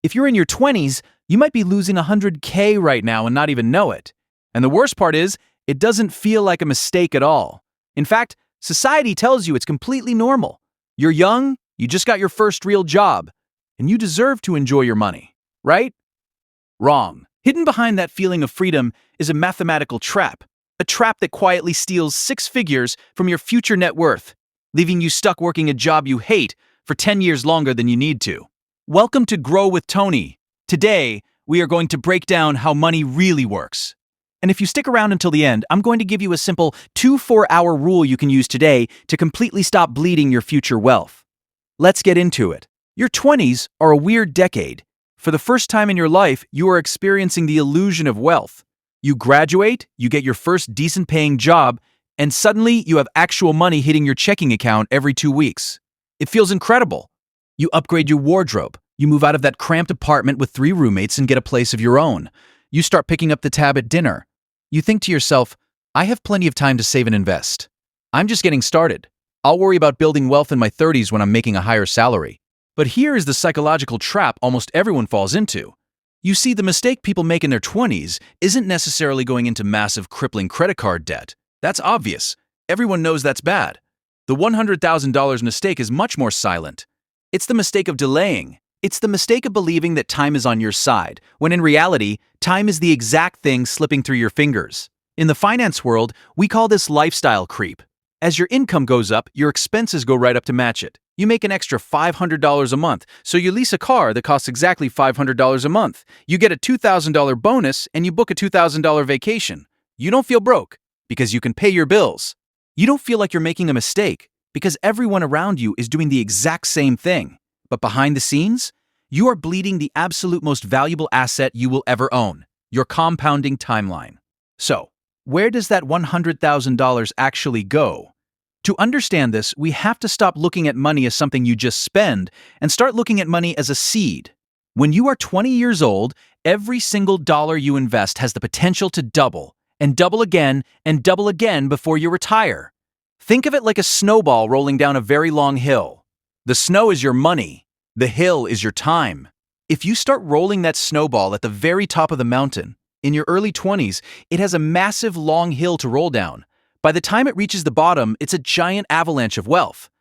If you're in your 20s, you might be losing 100K right now and not even know it. And the worst part is, it doesn't feel like a mistake at all. In fact, society tells you it's completely normal. You're young, you just got your first real job, and you deserve to enjoy your money, right? Wrong. Hidden behind that feeling of freedom is a mathematical trap, a trap that quietly steals 6 figures from your future net worth, leaving you stuck working a job you hate for 10 years longer than you need to. Welcome to Grow with Tony. Today, we are going to break down how money really works. And if you stick around until the end, I'm going to give you a simple 2-4-hour rule you can use today to completely stop bleeding your future wealth. Let's get into it. Your 20s are a weird decade. For the first time in your life, you are experiencing the illusion of wealth. You graduate, you get your first decent-paying job, and suddenly you have actual money hitting your checking account every 2 weeks. It feels incredible. You upgrade your wardrobe. You move out of that cramped apartment with 3 roommates and get a place of your own. You start picking up the tab at dinner. You think to yourself, I have plenty of time to save and invest. I'm just getting started. I'll worry about building wealth in my 30s when I'm making a higher salary. But here is the psychological trap almost everyone falls into. You see, the mistake people make in their 20s isn't necessarily going into massive crippling credit card debt. That's obvious. Everyone knows that's bad. The $100,000 mistake is much more silent. It's the mistake of delaying. It's the mistake of believing that time is on your side, when in reality, time is the exact thing slipping through your fingers. In the finance world, we call this lifestyle creep. As your income goes up, your expenses go right up to match it. You make an extra $500 a month, so you lease a car that costs exactly $500 a month. You get a $2,000 bonus, and you book a $2,000 vacation. You don't feel broke, because you can pay your bills. You don't feel like you're making a mistake, because everyone around you is doing the exact same thing. But behind the scenes, you are bleeding the absolute most valuable asset you will ever own, your compounding timeline. So, where does that $100,000 actually go? To understand this, we have to stop looking at money as something you just spend and start looking at money as a seed. When you are 20 years old, every single dollar you invest has the potential to double, and double again, and double again before you retire. Think of it like a snowball rolling down a very long hill. The snow is your money. The hill is your time. If you start rolling that snowball at the very top of the mountain, in your early 20s, it has a massive long hill to roll down. By the time it reaches the bottom, it's a giant avalanche of wealth.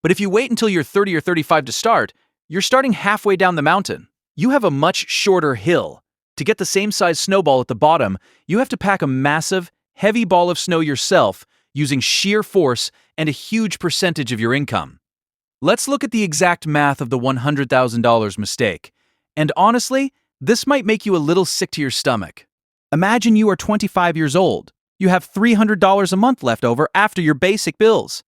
But if you wait until you're 30 or 35 to start, you're starting halfway down the mountain. You have a much shorter hill. To get the same size snowball at the bottom, you have to pack a massive, heavy ball of snow yourself using sheer force and a huge percentage of your income. Let's look at the exact math of the $100,000 mistake. And honestly, this might make you a little sick to your stomach. Imagine you are 25 years old. You have $300 a month left over after your basic bills.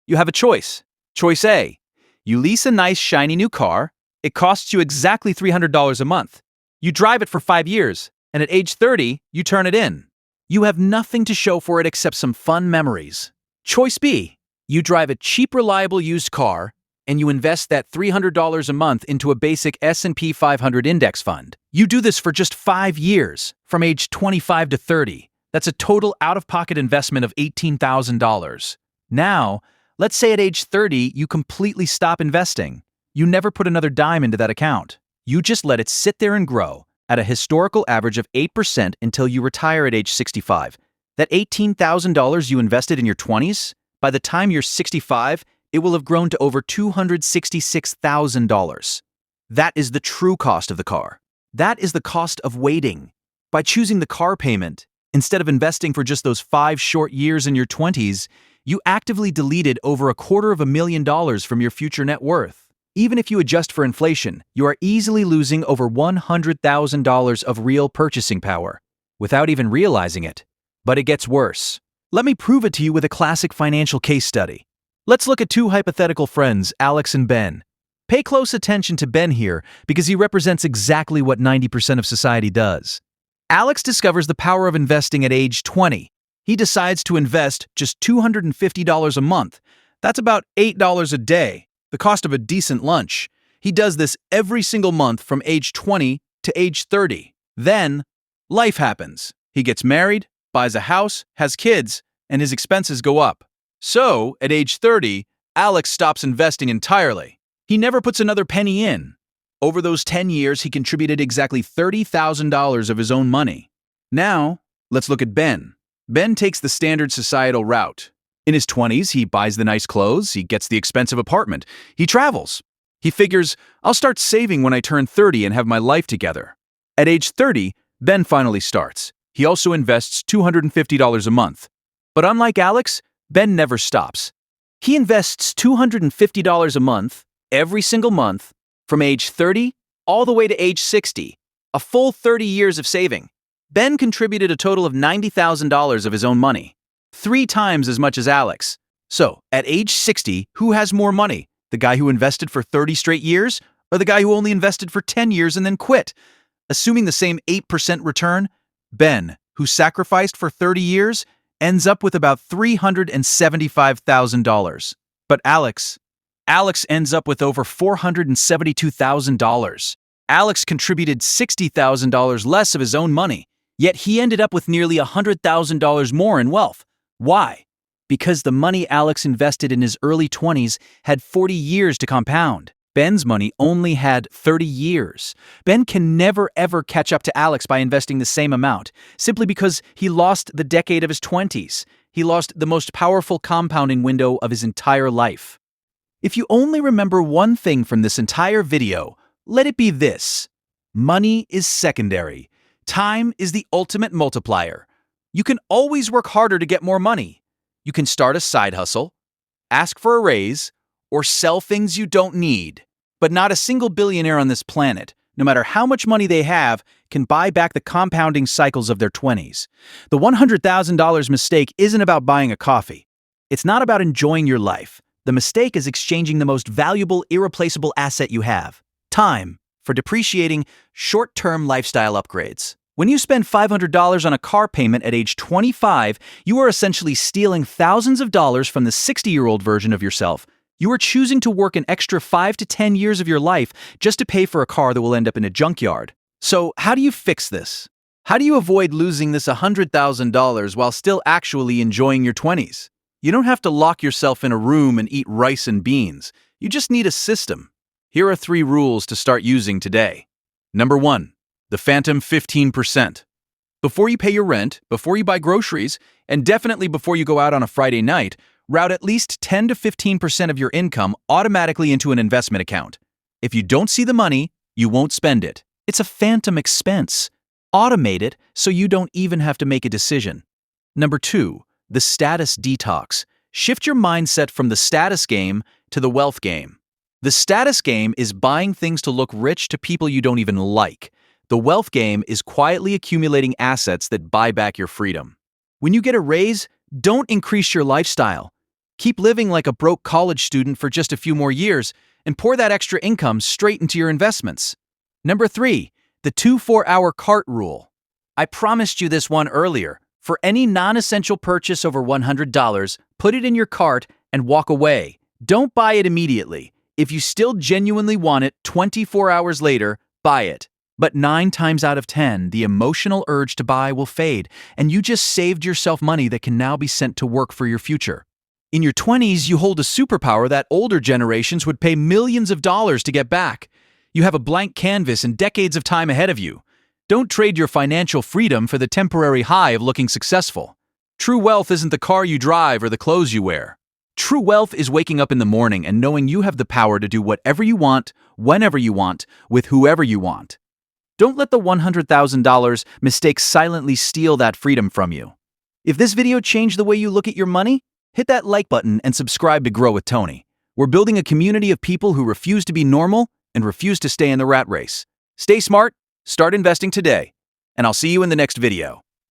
You have a choice. Choice A. You lease a nice shiny new car. It costs you exactly $300 a month. You drive it for 5 years, and at age 30, you turn it in. You have nothing to show for it except some fun memories. Choice B. You drive a cheap, reliable used car, and you invest that $300 a month into a basic S&P 500 index fund. You do this for just 5 years, from age 25 to 30. That's a total out-of-pocket investment of $18,000. Now, let's say at age 30, you completely stop investing. You never put another dime into that account. You just let it sit there and grow at a historical average of 8% until you retire at age 65. That $18,000 you invested in your 20s, by the time you're 65, it will have grown to over $266,000. That is the true cost of the car. That is the cost of waiting. By choosing the car payment, instead of investing for just those 5 short years in your 20s, you actively deleted over $250,000 from your future net worth. Even if you adjust for inflation, you are easily losing over $100,000 of real purchasing power, without even realizing it. But it gets worse. Let me prove it to you with a classic financial case study. Let's look at 2 hypothetical friends, Alex and Ben. Pay close attention to Ben here because he represents exactly what 90% of society does. Alex discovers the power of investing at age 20. He decides to invest just $250 a month. That's about $8 a day, the cost of a decent lunch. He does this every single month from age 20 to age 30. Then, life happens. He gets married, buys a house, has kids, and his expenses go up. So, at age 30, Alex stops investing entirely. He never puts another penny in. Over those 10 years, he contributed exactly $30,000 of his own money. Now, let's look at Ben. Ben takes the standard societal route. In his 20s, he buys the nice clothes, he gets the expensive apartment, he travels. He figures, I'll start saving when I turn 30 and have my life together. At age 30, Ben finally starts. He also invests $250 a month. But unlike Alex, Ben never stops. He invests $250 a month, every single month, from age 30 all the way to age 60, a full 30 years of saving. Ben contributed a total of $90,000 of his own money, 3 times as much as Alex. So, at age 60, who has more money? The guy who invested for 30 straight years, or the guy who only invested for 10 years and then quit? Assuming the same 8% return, Ben, who sacrificed for 30 years, ends up with about $375,000. But Alex ends up with over $472,000. Alex contributed $60,000 less of his own money, yet he ended up with nearly $100,000 more in wealth. Why? Because the money Alex invested in his early 20s had 40 years to compound. Ben's money only had 30 years. Ben can never ever catch up to Alex by investing the same amount, simply because he lost the decade of his 20s. He lost the most powerful compounding window of his entire life. If you only remember one thing from this entire video, let it be this: money is secondary. Time is the ultimate multiplier. You can always work harder to get more money. You can start a side hustle, ask for a raise, or sell things you don't need. But not a single billionaire on this planet, no matter how much money they have, can buy back the compounding cycles of their 20s. The $100,000 mistake isn't about buying a coffee. It's not about enjoying your life. The mistake is exchanging the most valuable, irreplaceable asset you have, time, for depreciating, short-term lifestyle upgrades. When you spend $500 on a car payment at age 25, you are essentially stealing thousands of dollars from the 60-year-old version of yourself. You are choosing to work an extra 5 to 10 years of your life just to pay for a car that will end up in a junkyard. So, how do you fix this? How do you avoid losing this $100,000 while still actually enjoying your 20s? You don't have to lock yourself in a room and eat rice and beans. You just need a system. Here are 3 rules to start using today. Number 1. The phantom 15%. Before you pay your rent, before you buy groceries, and definitely before you go out on a Friday night, route at least 10 to 15% of your income automatically into an investment account. If you don't see the money, you won't spend it. It's a phantom expense. Automate it so you don't even have to make a decision. Number 2. The status detox. Shift your mindset from the status game to the wealth game. The status game is buying things to look rich to people you don't even like. The wealth game is quietly accumulating assets that buy back your freedom. When you get a raise, don't increase your lifestyle. Keep living like a broke college student for just a few more years and pour that extra income straight into your investments. Number 3, the 2-4-hour cart rule. I promised you this one earlier. For any non-essential purchase over $100, put it in your cart and walk away. Don't buy it immediately. If you still genuinely want it 24 hours later, buy it. But 9 times out of 10, the emotional urge to buy will fade, and you just saved yourself money that can now be sent to work for your future. In your 20s, you hold a superpower that older generations would pay millions of dollars to get back. You have a blank canvas and decades of time ahead of you. Don't trade your financial freedom for the temporary high of looking successful. True wealth isn't the car you drive or the clothes you wear. True wealth is waking up in the morning and knowing you have the power to do whatever you want, whenever you want, with whoever you want. Don't let the $100,000 mistake silently steal that freedom from you. If this video changed the way you look at your money, hit that like button and subscribe to Grow with Tony. We're building a community of people who refuse to be normal and refuse to stay in the rat race. Stay smart, start investing today, and I'll see you in the next video.